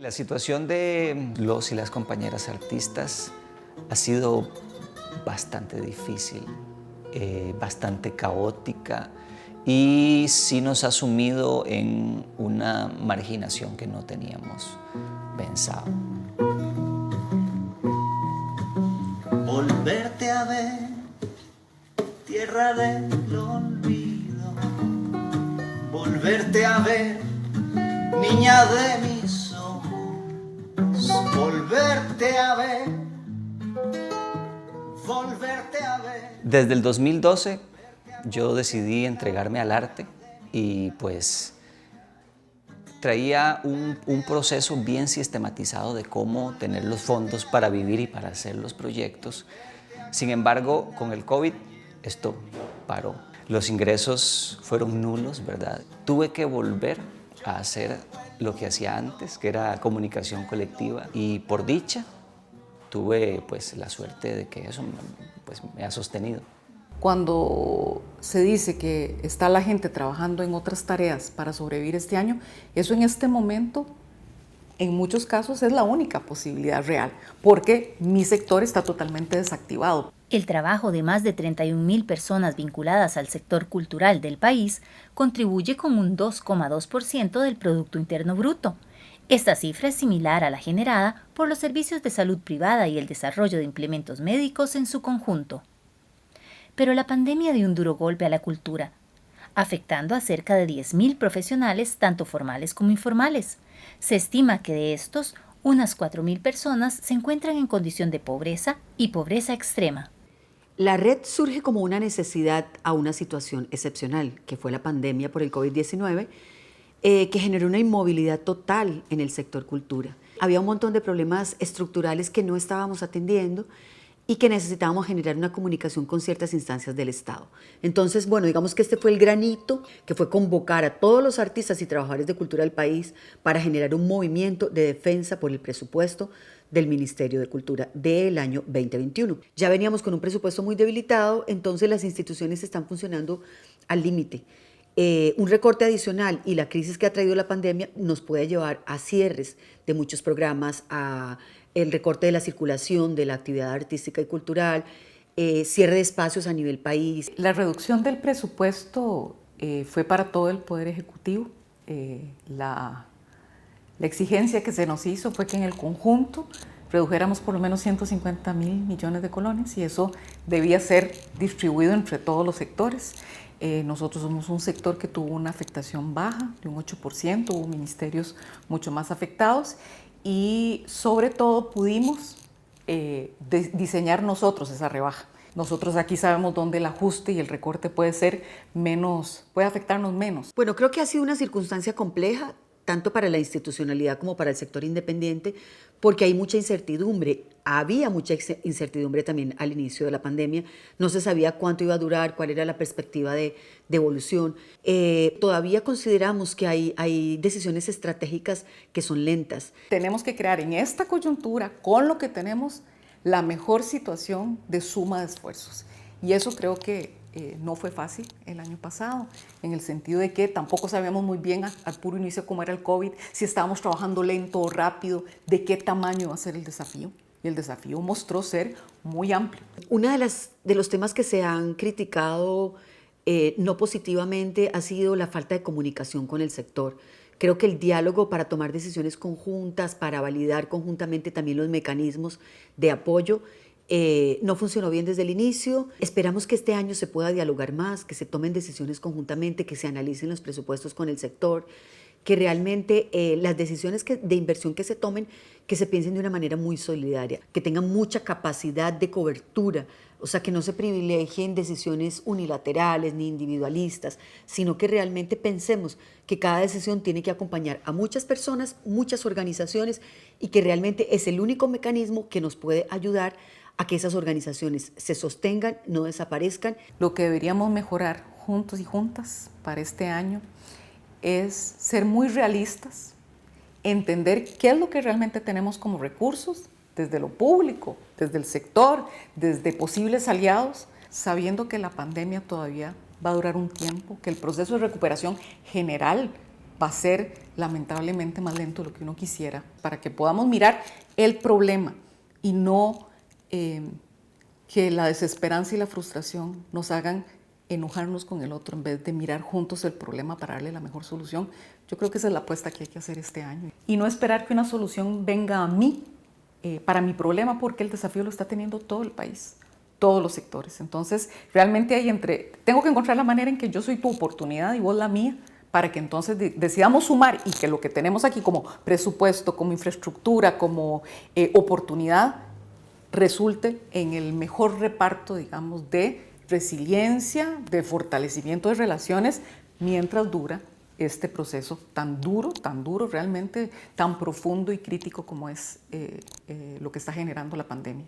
La situación de los y las compañeras artistas ha sido bastante difícil, bastante caótica y sí nos ha sumido en una marginación que no teníamos pensado. Volverte a ver, tierra del olvido. Volverte a ver, niña de mis ojos. Volverte a ver, volverte a ver. Desde el 2012 yo decidí entregarme al arte y pues traía un proceso bien sistematizado de cómo tener los fondos para vivir y para hacer los proyectos. Sin embargo, con el COVID esto paró. Los ingresos fueron nulos, ¿verdad? Tuve que volver a hacer lo que hacía antes, que era comunicación colectiva, y por dicha tuve pues la suerte de que eso pues, me ha sostenido. Cuando se dice que está la gente trabajando en otras tareas para sobrevivir este año, eso en este momento, en muchos casos, es la única posibilidad real, porque mi sector está totalmente desactivado. El trabajo de más de 31.000 personas vinculadas al sector cultural del país contribuye con un 2,2% del Producto Interno Bruto. Esta cifra es similar a la generada por los servicios de salud privada y el desarrollo de implementos médicos en su conjunto. Pero la pandemia dio un duro golpe a la cultura, afectando a cerca de 10.000 profesionales, tanto formales como informales. Se estima que de estos, unas 4.000 personas se encuentran en condición de pobreza y pobreza extrema. La red surge como una necesidad a una situación excepcional, que fue la pandemia por el COVID-19, que generó una inmovilidad total en el sector cultura. Había un montón de problemas estructurales que no estábamos atendiendo y que necesitábamos generar una comunicación con ciertas instancias del Estado. Entonces, bueno, digamos que este fue el granito, que fue convocar a todos los artistas y trabajadores de cultura del país para generar un movimiento de defensa por el presupuesto del Ministerio de Cultura del año 2021. Ya veníamos con un presupuesto muy debilitado, entonces las instituciones están funcionando al límite. Un recorte adicional y la crisis que ha traído la pandemia nos puede llevar a cierres de muchos programas, a el recorte de la circulación de la actividad artística y cultural, cierre de espacios a nivel país. La reducción del presupuesto fue para todo el Poder Ejecutivo. La exigencia que se nos hizo fue que en el conjunto redujéramos por lo menos 150.000 millones de colones y eso debía ser distribuido entre todos los sectores. Nosotros somos un sector que tuvo una afectación baja de un 8%, hubo ministerios mucho más afectados y sobre todo pudimos diseñar nosotros esa rebaja. Nosotros aquí sabemos dónde el ajuste y el recorte puede ser menos, puede afectarnos menos. Bueno, creo que ha sido una circunstancia compleja, tanto para la institucionalidad como para el sector independiente, porque hay mucha incertidumbre. Había mucha incertidumbre también al inicio de la pandemia. No se sabía cuánto iba a durar, cuál era la perspectiva de evolución. Todavía consideramos que hay decisiones estratégicas que son lentas. Tenemos que crear en esta coyuntura, con lo que tenemos, la mejor situación de suma de esfuerzos. Y eso creo que no fue fácil el año pasado, en el sentido de que tampoco sabíamos muy bien al puro inicio cómo era el COVID, si estábamos trabajando lento o rápido, de qué tamaño iba a ser el desafío. Y el desafío mostró ser muy amplio. Uno de los temas que se han criticado no positivamente ha sido la falta de comunicación con el sector. Creo que el diálogo para tomar decisiones conjuntas, para validar conjuntamente también los mecanismos de apoyo, no funcionó bien desde el inicio. Esperamos que este año se pueda dialogar más, que se tomen decisiones conjuntamente, que se analicen los presupuestos con el sector, que realmente las decisiones de inversión que se tomen, que se piensen de una manera muy solidaria, que tengan mucha capacidad de cobertura, o sea, que no se privilegien decisiones unilaterales ni individualistas, sino que realmente pensemos que cada decisión tiene que acompañar a muchas personas, muchas organizaciones, y que realmente es el único mecanismo que nos puede ayudar a que esas organizaciones se sostengan, no desaparezcan. Lo que deberíamos mejorar juntos y juntas para este año es ser muy realistas, entender qué es lo que realmente tenemos como recursos, desde lo público, desde el sector, desde posibles aliados, sabiendo que la pandemia todavía va a durar un tiempo, que el proceso de recuperación general va a ser lamentablemente más lento de lo que uno quisiera, para que podamos mirar el problema y no que la desesperanza y la frustración nos hagan enojarnos con el otro en vez de mirar juntos el problema para darle la mejor solución. Yo creo que esa es la apuesta que hay que hacer este año. Y no esperar que una solución venga a mí para mi problema, porque el desafío lo está teniendo todo el país, todos los sectores. Entonces, realmente tengo que encontrar la manera en que yo soy tu oportunidad y vos la mía, para que entonces decidamos sumar y que lo que tenemos aquí como presupuesto, como infraestructura, como oportunidad, resulte en el mejor reparto, digamos, de resiliencia, de fortalecimiento de relaciones, mientras dura este proceso tan duro, realmente tan profundo y crítico como es lo que está generando la pandemia.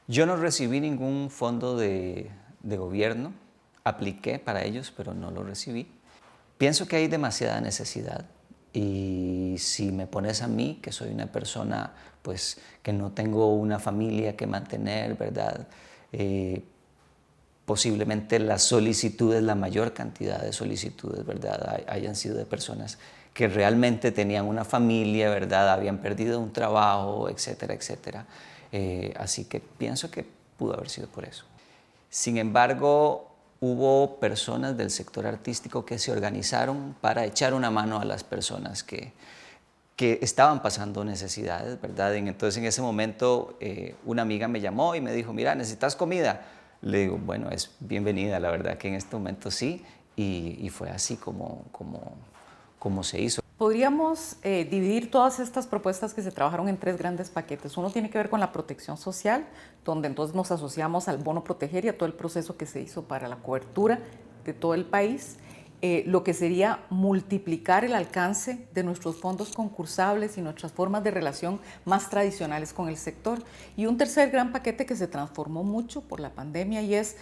Yo no recibí ningún fondo de gobierno, apliqué para ellos, pero no lo recibí. Pienso que hay demasiada necesidad. Y si me pones a mí, que soy una persona pues, que no tengo una familia que mantener, ¿verdad? Posiblemente las solicitudes, la mayor cantidad de solicitudes, ¿verdad? Hayan sido de personas que realmente tenían una familia, ¿verdad? Habían perdido un trabajo, etcétera, etcétera. Así que pienso que pudo haber sido por eso. Sin embargo, hubo personas del sector artístico que se organizaron para echar una mano a las personas que estaban pasando necesidades, ¿verdad? Entonces en ese momento una amiga me llamó y me dijo, mira, ¿necesitas comida? Le digo, bueno, es bienvenida, la verdad que en este momento sí, y fue así como se hizo. Podríamos dividir todas estas propuestas que se trabajaron en 3 grandes paquetes. Uno tiene que ver con la protección social, donde entonces nos asociamos al bono proteger y a todo el proceso que se hizo para la cobertura de todo el país. Lo que sería multiplicar el alcance de nuestros fondos concursables y nuestras formas de relación más tradicionales con el sector. Y un tercer gran paquete que se transformó mucho por la pandemia y es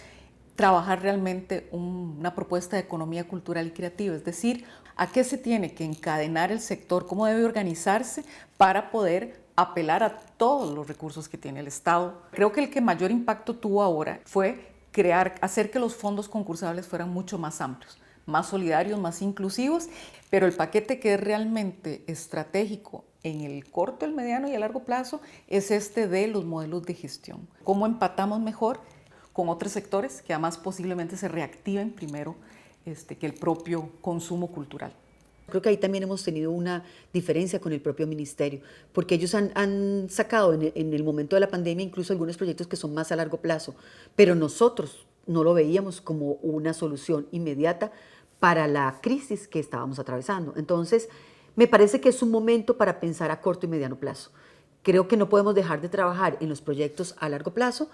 trabajar realmente una propuesta de economía cultural y creativa, es decir, a qué se tiene que encadenar el sector, cómo debe organizarse para poder apelar a todos los recursos que tiene el Estado. Creo que el que mayor impacto tuvo ahora fue hacer que los fondos concursables fueran mucho más amplios, más solidarios, más inclusivos, pero el paquete que es realmente estratégico en el corto, el mediano y el largo plazo es este de los modelos de gestión. ¿Cómo empatamos mejor con otros sectores que además posiblemente se reactiven primero que el propio consumo cultural? Creo que ahí también hemos tenido una diferencia con el propio ministerio, porque ellos han sacado en el momento de la pandemia incluso algunos proyectos que son más a largo plazo, pero nosotros no lo veíamos como una solución inmediata para la crisis que estábamos atravesando. Entonces, me parece que es un momento para pensar a corto y mediano plazo. Creo que no podemos dejar de trabajar en los proyectos a largo plazo,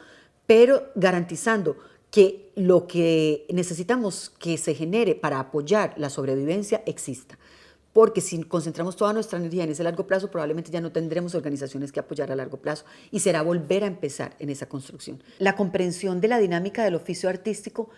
pero garantizando que lo que necesitamos que se genere para apoyar la sobrevivencia exista. Porque si concentramos toda nuestra energía en ese largo plazo, probablemente ya no tendremos organizaciones que apoyar a largo plazo y será volver a empezar en esa construcción. La comprensión de la dinámica del oficio artístico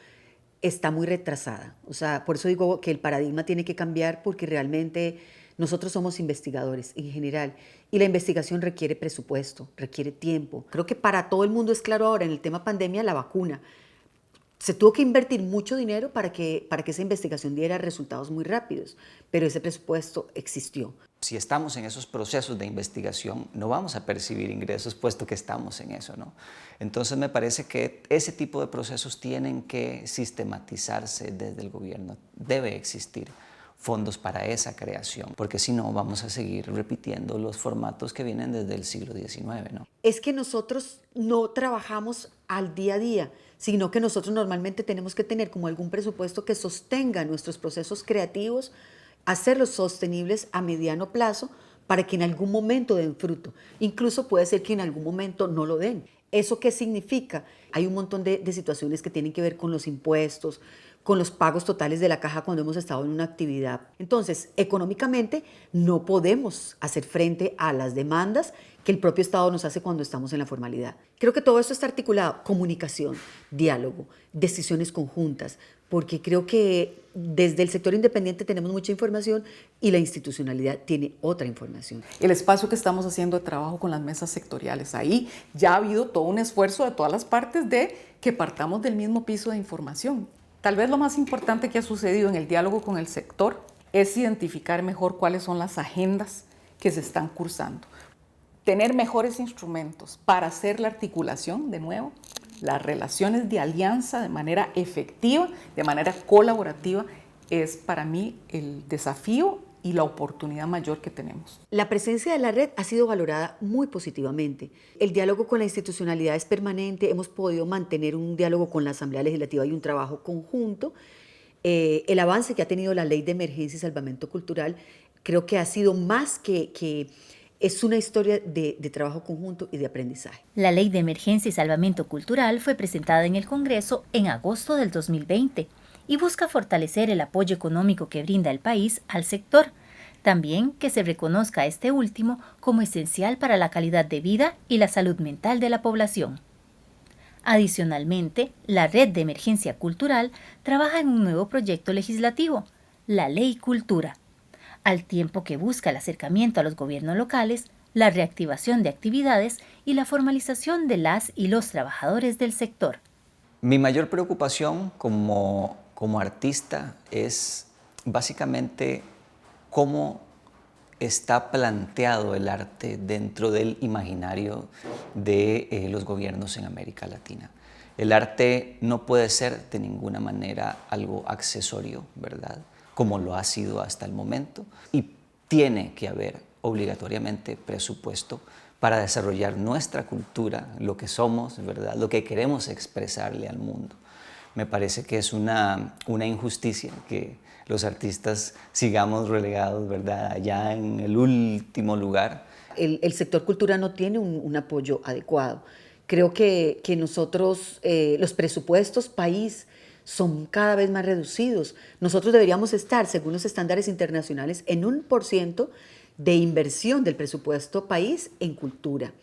está muy retrasada. O sea, por eso digo que el paradigma tiene que cambiar, porque realmente nosotros somos investigadores en general y la investigación requiere presupuesto, requiere tiempo. Creo que para todo el mundo es claro ahora en el tema pandemia la vacuna. Se tuvo que invertir mucho dinero para que esa investigación diera resultados muy rápidos, pero ese presupuesto existió. Si estamos en esos procesos de investigación, no vamos a percibir ingresos puesto que estamos en eso, ¿no? Entonces me parece que ese tipo de procesos tienen que sistematizarse desde el gobierno. Debe existir fondos para esa creación, porque si no vamos a seguir repitiendo los formatos que vienen desde el siglo XIX, ¿no? Es que nosotros no trabajamos al día a día, sino que nosotros normalmente tenemos que tener como algún presupuesto que sostenga nuestros procesos creativos, hacerlos sostenibles a mediano plazo para que en algún momento den fruto. Incluso puede ser que en algún momento no lo den. ¿Eso qué significa? Hay un montón de situaciones que tienen que ver con los impuestos, con los pagos totales de la caja cuando hemos estado en una actividad. Entonces, económicamente no podemos hacer frente a las demandas que el propio Estado nos hace cuando estamos en la formalidad. Creo que todo esto está articulado: comunicación, diálogo, decisiones conjuntas, porque creo que desde el sector independiente tenemos mucha información y la institucionalidad tiene otra información. El espacio que estamos haciendo de trabajo con las mesas sectoriales, ahí ya ha habido todo un esfuerzo de todas las partes de que partamos del mismo piso de información. Tal vez lo más importante que ha sucedido en el diálogo con el sector es identificar mejor cuáles son las agendas que se están cursando. Tener mejores instrumentos para hacer la articulación, de nuevo, las relaciones de alianza de manera efectiva, de manera colaborativa, es para mí el desafío y la oportunidad mayor que tenemos. La presencia de la red ha sido valorada muy positivamente. El diálogo con la institucionalidad es permanente, hemos podido mantener un diálogo con la Asamblea Legislativa y un trabajo conjunto. El avance que ha tenido la Ley de Emergencia y Salvamento Cultural creo que ha sido más que es una historia de trabajo conjunto y de aprendizaje. La Ley de Emergencia y Salvamento Cultural fue presentada en el Congreso en agosto del 2020 y busca fortalecer el apoyo económico que brinda el país al sector. También que se reconozca a este último como esencial para la calidad de vida y la salud mental de la población. Adicionalmente, la Red de Emergencia Cultural trabaja en un nuevo proyecto legislativo, la Ley Cultura, al tiempo que busca el acercamiento a los gobiernos locales, la reactivación de actividades y la formalización de las y los trabajadores del sector. Mi mayor preocupación como artista es básicamente cómo está planteado el arte dentro del imaginario de los gobiernos en América Latina. El arte no puede ser de ninguna manera algo accesorio, ¿verdad?, como lo ha sido hasta el momento, y tiene que haber obligatoriamente presupuesto para desarrollar nuestra cultura, lo que somos, ¿verdad?, lo que queremos expresarle al mundo. Me parece que es una injusticia que los artistas sigamos relegados, ¿verdad?, allá en el último lugar. El sector cultura no tiene un apoyo adecuado. Creo que nosotros, los presupuestos país, son cada vez más reducidos. Nosotros deberíamos estar, según los estándares internacionales, en 1% de inversión del presupuesto país en cultura.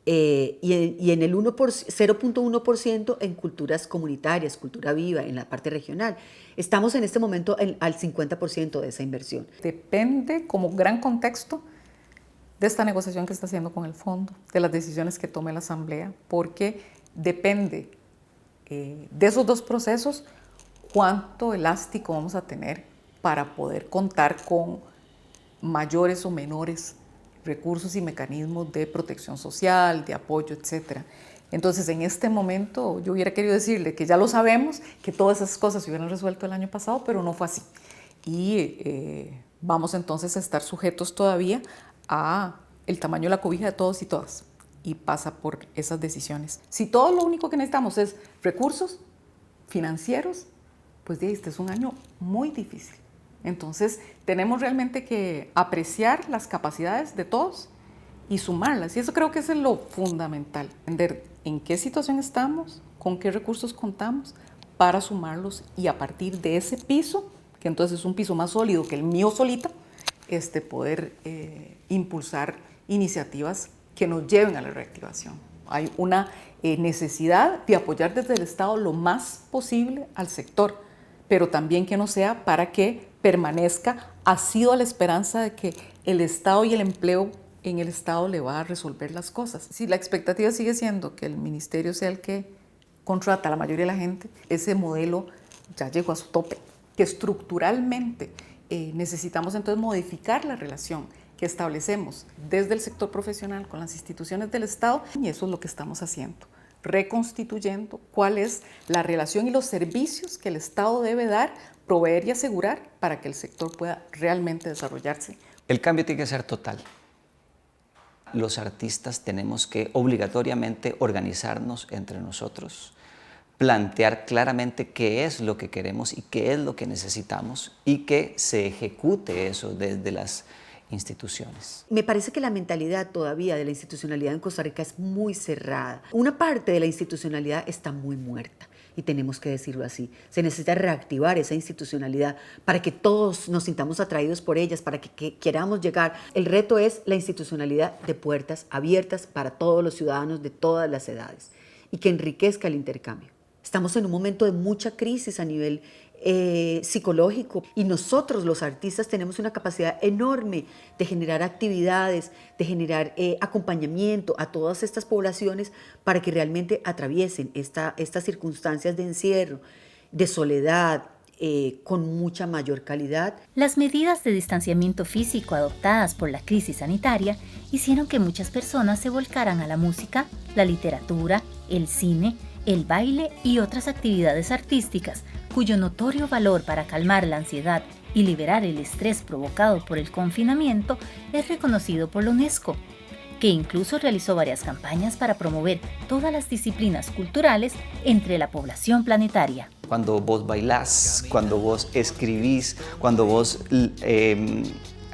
Y en el 0.1% en culturas comunitarias, cultura viva, en la parte regional. Estamos en este momento al 50% de esa inversión. Depende, como gran contexto, de esta negociación que está haciendo con el fondo, de las decisiones que tome la Asamblea, porque depende de esos dos procesos cuánto elástico vamos a tener para poder contar con mayores o menores recursos y mecanismos de protección social, de apoyo, etc. Entonces, en este momento, yo hubiera querido decirle que ya lo sabemos, que todas esas cosas se hubieran resuelto el año pasado, pero no fue así. Y vamos entonces a estar sujetos todavía a el tamaño de la cobija de todos y todas, y pasa por esas decisiones. Si todo lo único que necesitamos es recursos financieros, pues este es un año muy difícil. Entonces, tenemos realmente que apreciar las capacidades de todos y sumarlas. Y eso creo que es lo fundamental. Entender en qué situación estamos, con qué recursos contamos, para sumarlos y a partir de ese piso, que entonces es un piso más sólido que el mío solita, poder impulsar iniciativas que nos lleven a la reactivación. Hay una necesidad de apoyar desde el Estado lo más posible al sector, pero también que no sea para que permanezca asido a la esperanza de que el Estado y el empleo en el Estado le va a resolver las cosas. Si la expectativa sigue siendo que el ministerio sea el que contrata a la mayoría de la gente, ese modelo ya llegó a su tope, que estructuralmente necesitamos entonces modificar la relación que establecemos desde el sector profesional con las instituciones del Estado, y eso es lo que estamos haciendo, reconstituyendo cuál es la relación y los servicios que el Estado debe dar, proveer y asegurar para que el sector pueda realmente desarrollarse. El cambio tiene que ser total. Los artistas tenemos que obligatoriamente organizarnos entre nosotros, plantear claramente qué es lo que queremos y qué es lo que necesitamos y que se ejecute eso desde las instituciones. Me parece que la mentalidad todavía de la institucionalidad en Costa Rica es muy cerrada. Una parte de la institucionalidad está muy muerta y tenemos que decirlo así. Se necesita reactivar esa institucionalidad para que todos nos sintamos atraídos por ellas, para que queramos llegar. El reto es la institucionalidad de puertas abiertas para todos los ciudadanos de todas las edades y que enriquezca el intercambio. Estamos en un momento de mucha crisis a nivel psicológico y nosotros los artistas tenemos una capacidad enorme de generar actividades, de generar acompañamiento a todas estas poblaciones para que realmente atraviesen estas circunstancias de encierro, de soledad con mucha mayor calidad. Las medidas de distanciamiento físico adoptadas por la crisis sanitaria hicieron que muchas personas se volcaran a la música, la literatura, el cine, el baile y otras actividades artísticas, cuyo notorio valor para calmar la ansiedad y liberar el estrés provocado por el confinamiento es reconocido por la UNESCO, que incluso realizó varias campañas para promover todas las disciplinas culturales entre la población planetaria. Cuando vos bailás, cuando vos escribís, cuando vos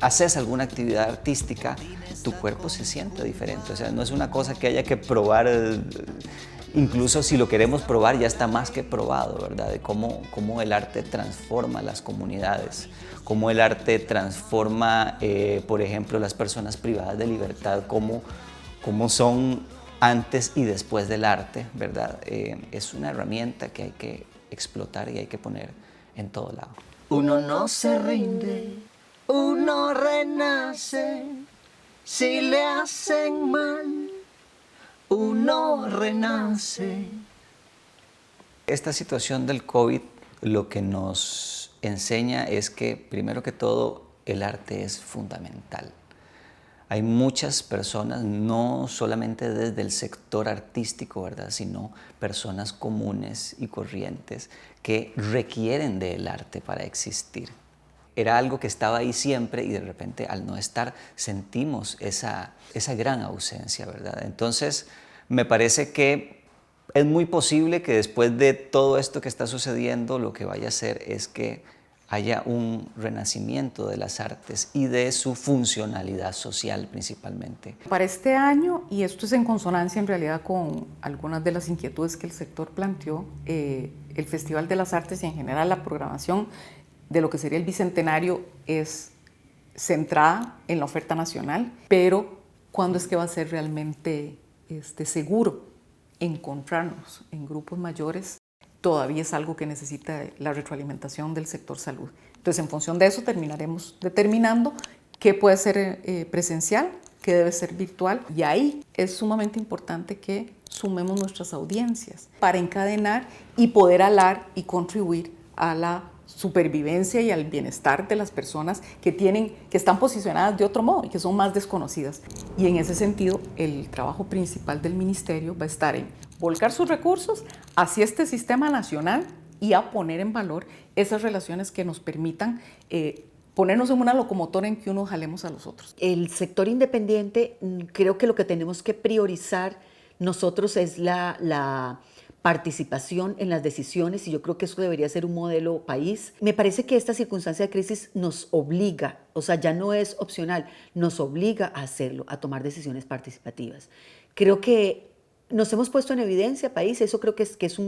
haces alguna actividad artística, tu cuerpo se siente diferente. O sea, no es una cosa que haya que probar, incluso si lo queremos probar ya está más que probado, ¿verdad? De cómo el arte transforma las comunidades, cómo el arte transforma, por ejemplo, las personas privadas de libertad, cómo son antes y después del arte, ¿verdad? Es una herramienta que hay que explotar y hay que poner en todo lado. Uno no se rinde, uno renace, si le hacen mal, uno renace. Esta situación del COVID lo que nos enseña es que, primero que todo, el arte es fundamental. Hay muchas personas, no solamente desde el sector artístico, ¿verdad?, sino personas comunes y corrientes que requieren del arte para existir. Era algo que estaba ahí siempre y de repente al no estar sentimos esa gran ausencia, ¿verdad? Entonces me parece que es muy posible que después de todo esto que está sucediendo lo que vaya a hacer es que haya un renacimiento de las artes y de su funcionalidad social principalmente. Para este año, y esto es en consonancia en realidad con algunas de las inquietudes que el sector planteó, el Festival de las Artes y en general la programación de lo que sería el Bicentenario es centrada en la oferta nacional, pero ¿cuándo es que va a ser realmente seguro encontrarnos en grupos mayores? Todavía es algo que necesita la retroalimentación del sector salud. Entonces, en función de eso, terminaremos determinando qué puede ser presencial, qué debe ser virtual. Y ahí es sumamente importante que sumemos nuestras audiencias para encadenar y poder alar y contribuir a la supervivencia y al bienestar de las personas que están posicionadas de otro modo y que son más desconocidas. Y en ese sentido, el trabajo principal del ministerio va a estar en volcar sus recursos hacia este sistema nacional y a poner en valor esas relaciones que nos permitan ponernos en una locomotora en que unos jalemos a los otros. El sector independiente, creo que lo que tenemos que priorizar nosotros es la participación en las decisiones, y yo creo que eso debería ser un modelo país. Me parece que esta circunstancia de crisis nos obliga, o sea, ya no es opcional, nos obliga a hacerlo, a tomar decisiones participativas. Creo que nos hemos puesto en evidencia, país, eso creo que es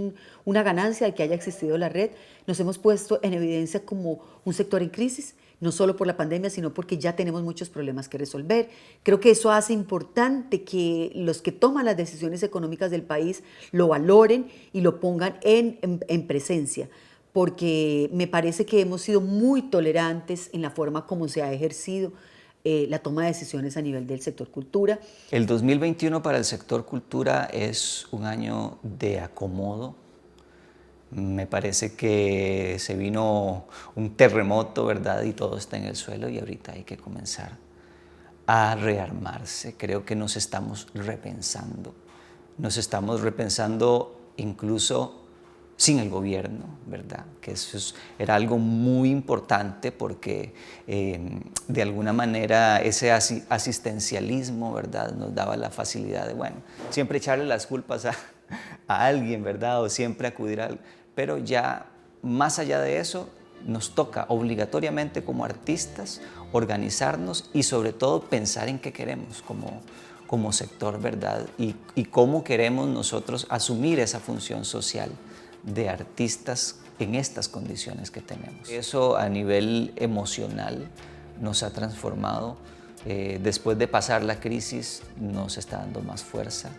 una ganancia de que haya existido la red, nos hemos puesto en evidencia como un sector en crisis, no solo por la pandemia, sino porque ya tenemos muchos problemas que resolver. Creo que eso hace importante que los que toman las decisiones económicas del país lo valoren y lo pongan en presencia, porque me parece que hemos sido muy tolerantes en la forma como se ha ejercido la toma de decisiones a nivel del sector cultura. El 2021 para el sector cultura es un año de acomodo. Me parece que se vino un terremoto, ¿verdad? Y todo está en el suelo y ahorita hay que comenzar a rearmarse. Creo que nos estamos repensando. Nos estamos repensando incluso sin el gobierno, ¿verdad? Que eso era algo muy importante porque de alguna manera ese asistencialismo, ¿verdad? Nos daba la facilidad de, bueno, siempre echarle las culpas a alguien, ¿verdad? O siempre acudir a... Pero ya más allá de eso, nos toca obligatoriamente como artistas organizarnos y sobre todo pensar en qué queremos como sector, ¿verdad? Y cómo queremos nosotros asumir esa función social de artistas en estas condiciones que tenemos. Eso a nivel emocional nos ha transformado. Después de pasar la crisis nos está dando más fuerza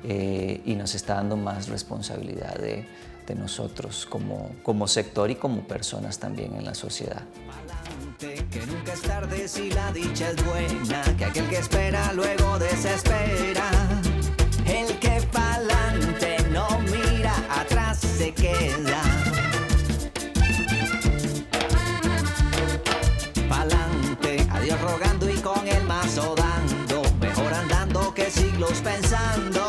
y nos está dando más responsabilidad de nosotros como sector y como personas también en la sociedad. Que nunca es tarde si la dicha es buena, que aquel que espera luego desespera, el que pa'lante no mira atrás se queda. pensando